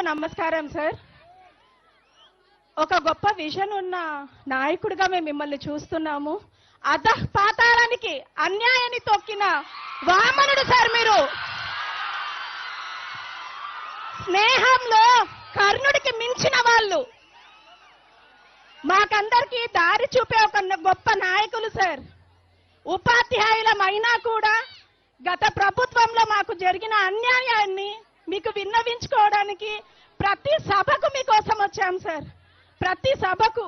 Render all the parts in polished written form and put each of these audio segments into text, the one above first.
నమస్కారం సార్. ఒక గొప్ప విజన్ ఉన్న నాయకుడిగా మేము మిమ్మల్ని చూస్తున్నాము. పాతాళానికి అన్యాయాన్ని తొక్కిన వామనుడు సార్ మీరు. స్నేహంలో కర్ణుడికి మించిన వాళ్ళు. మాకందరికీ దారి చూపే ఒక గొప్ప నాయకులు సార్. ఉపాధ్యాయులమైనా కూడా గత ప్రభుత్వంలో మాకు జరిగిన అన్యాయాన్ని మీకు విన్నవించుకోవడానికి ప్రతి సభకు మీకోసం వచ్చాం సార్. ప్రతి సభకు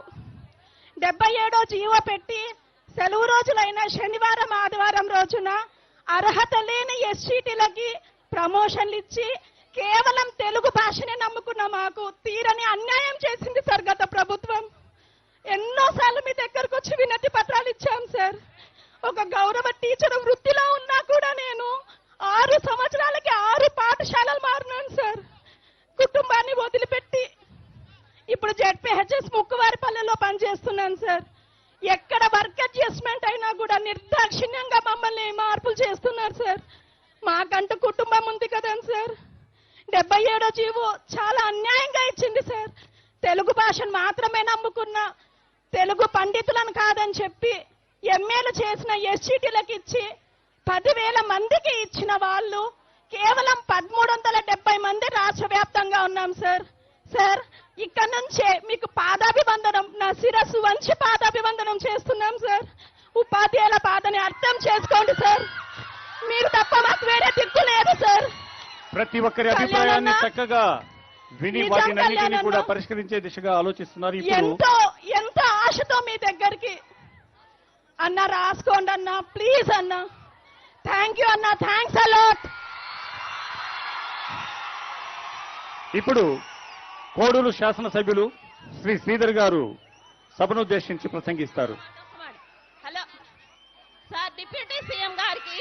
77వ జీవో పెట్టి సెలవు రోజులైన శనివారం ఆదివారం రోజున అర్హత లేని ఎస్సీటీలకి ప్రమోషన్లు ఇచ్చి కేవలం తెలుగు భాషనే నమ్ముకున్న మాకు తీరని అన్యాయం చేసింది సార్ గత ప్రభుత్వం. ఎన్నోసార్లు మీ దగ్గరకు వచ్చి వినతి పత్రాలు ఇచ్చాం సార్. ఒక గౌరవ టీచర్ వృత్తిలో ఉన్నా కూడా నేను 6 సంవత్సరాలకి 6 పాఠశాలలు మారినాను సార్. కుటుంబాన్ని వదిలిపెట్టి ఇప్పుడు జెడ్పీహెచ్ఎస్ ముక్కువారిపల్లెలో పనిచేస్తున్నాను సార్. ఎక్కడ వర్క్ అడ్జస్ట్మెంట్ అయినా కూడా నిర్దాక్షిణ్యంగా మమ్మల్ని మార్పులు చేస్తున్నారు సార్. మాకంటూ కుటుంబం ఉంది కదండి సార్. 77వ జీవో చాలా అన్యాయంగా ఇచ్చింది సార్. తెలుగు భాషను మాత్రమే నమ్ముకున్న తెలుగు పండితులను కాదని చెప్పి ఎంఏలు చేసిన ఎస్సీటీలకు ఇచ్చి 10,000 మందికి ఇచ్చిన వాళ్ళు కేవలం 1370 మంది రాష్ట్ర వ్యాప్తంగా ఉన్నాం సార్. సార్ ఇక్కడ నుంచే మీకు పాదాభివందనం, నా శిరస్సు వంచి పాదాభివందనం చేస్తున్నాం సార్. ఉపాధ్యాయుల బాధని అర్థం చేసుకోండి సార్. మీరు తప్ప మాకు వేరే దిక్కు లేదు సార్. ప్రతి ఒక్కరి అభిప్రాయాన్ని చక్కగా విని వాటినన్నిటిని కూడా పరిష్కరించే దిశగా ఆలోచిస్తున్నారు. ఎంతో ఆశతో మీ దగ్గరికి అన్న రాసుకోండి అన్న, ప్లీజ్ అన్న. థ్యాంక్ యూ అన్న, థ్యాంక్స్ అలాట్. ఇప్పుడు కోడూరు శాసనసభ్యులు శ్రీ శ్రీధర్ గారు సభను ఉద్దేశించి ప్రసంగిస్తారు. హలో సార్, డిప్యూటీ సీఎం గారికి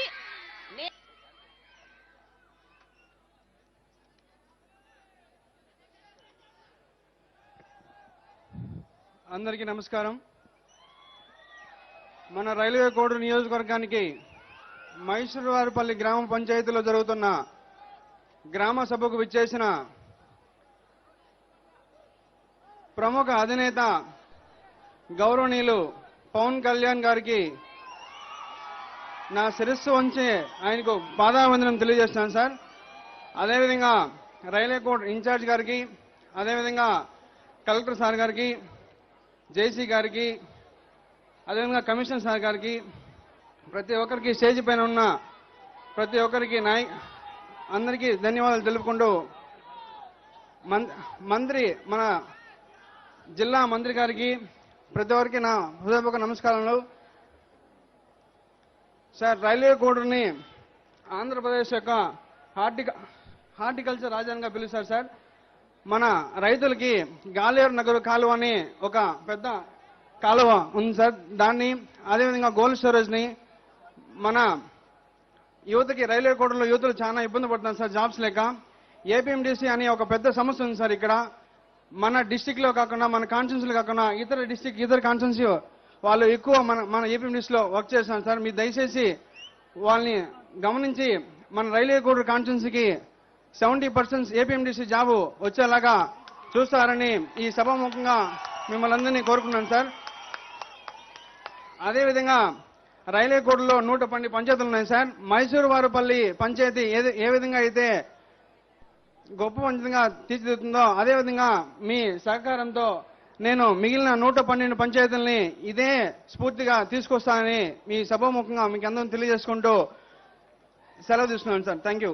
అందరికీ నమస్కారం. మన రైల్వే కోడూరు నియోజకవర్గానికి మైసూరువారిపల్లి గ్రామ పంచాయతీలో జరుగుతున్న గ్రామ సభకు విచ్చేసిన ప్రముఖ అధినేత గౌరవనీయులు పవన్ కళ్యాణ్ గారికి నా శిరస్సు వంచి ఆయనకు పాదాభివందనం తెలియజేస్తున్నాను సార్. అదేవిధంగా రైల్వే కోడ్ ఇన్ఛార్జ్ గారికి, అదేవిధంగా కలెక్టర్ సార్ గారికి, జేసీ గారికి, అదేవిధంగా కమిషనర్ సార్ గారికి, ప్రతి ఒక్కరికి స్టేజ్ పైన ఉన్న ప్రతి ఒక్కరికి అందరికీ ధన్యవాదాలు తెలుపుకుంటూ మంత్రి మన జిల్లా మంత్రి గారికి ప్రతి ఒక్కరికి నా హృదయపూర్వక నమస్కారాలు. సార్, రైల్వే కోడూరుని ఆంధ్రప్రదేశ్ యొక్క హార్టికల్చర్ రాజధానిగా పిలుస్తారు సార్. మన రైతులకి గాలేరు నగరు కాలువ అని ఒక పెద్ద కాలువ ఉంది సార్. దాన్ని అదేవిధంగా కోల్డ్ స్టోరేజ్ని మన యువతకి రైల్వే కోడూరులో యువతలు చాలా ఇబ్బంది పడుతున్నారు సార్, జాబ్స్ లేక. ఏపీఎండిసి అనే ఒక పెద్ద సమస్య ఉంది సార్ ఇక్కడ. మన డిస్టిక్ లో కాకుండా, మన కాన్స్టిట్యూన్సీలో కాకుండా ఇతర కాన్స్టిట్యూన్సీ వాళ్ళు ఎక్కువ మన ఏపీఎండిసిలో వర్క్ చేస్తున్నారు సార్. మీరు దయచేసి వాళ్ళని గమనించి మన రైల్వే కోడూరు కాన్స్టిట్యూన్సీకి 70% ఏపీఎండిసి జాబు వచ్చేలాగా చూస్తారని ఈ సభాముఖంగా మిమ్మల్ని అందరినీ కోరుకున్నాను సార్. అదేవిధంగా రైల్వే కోడూరులో 112 పంచాయతీలు ఉన్నాయి సార్. మైసూరువారిపల్లి పంచాయతీ ఏ విధంగా అయితే గొప్ప పంచాయతీగా తీర్చిదిద్దుతుందో అదేవిధంగా మీ సహకారంతో నేను మిగిలిన 112 పంచాయతీలని ఇదే స్ఫూర్తిగా తీసుకొస్తానని మీ సభాముఖంగా మీకు అందరం తెలియజేసుకుంటూ సెలవు తీసుకున్నాను సార్. Thank you.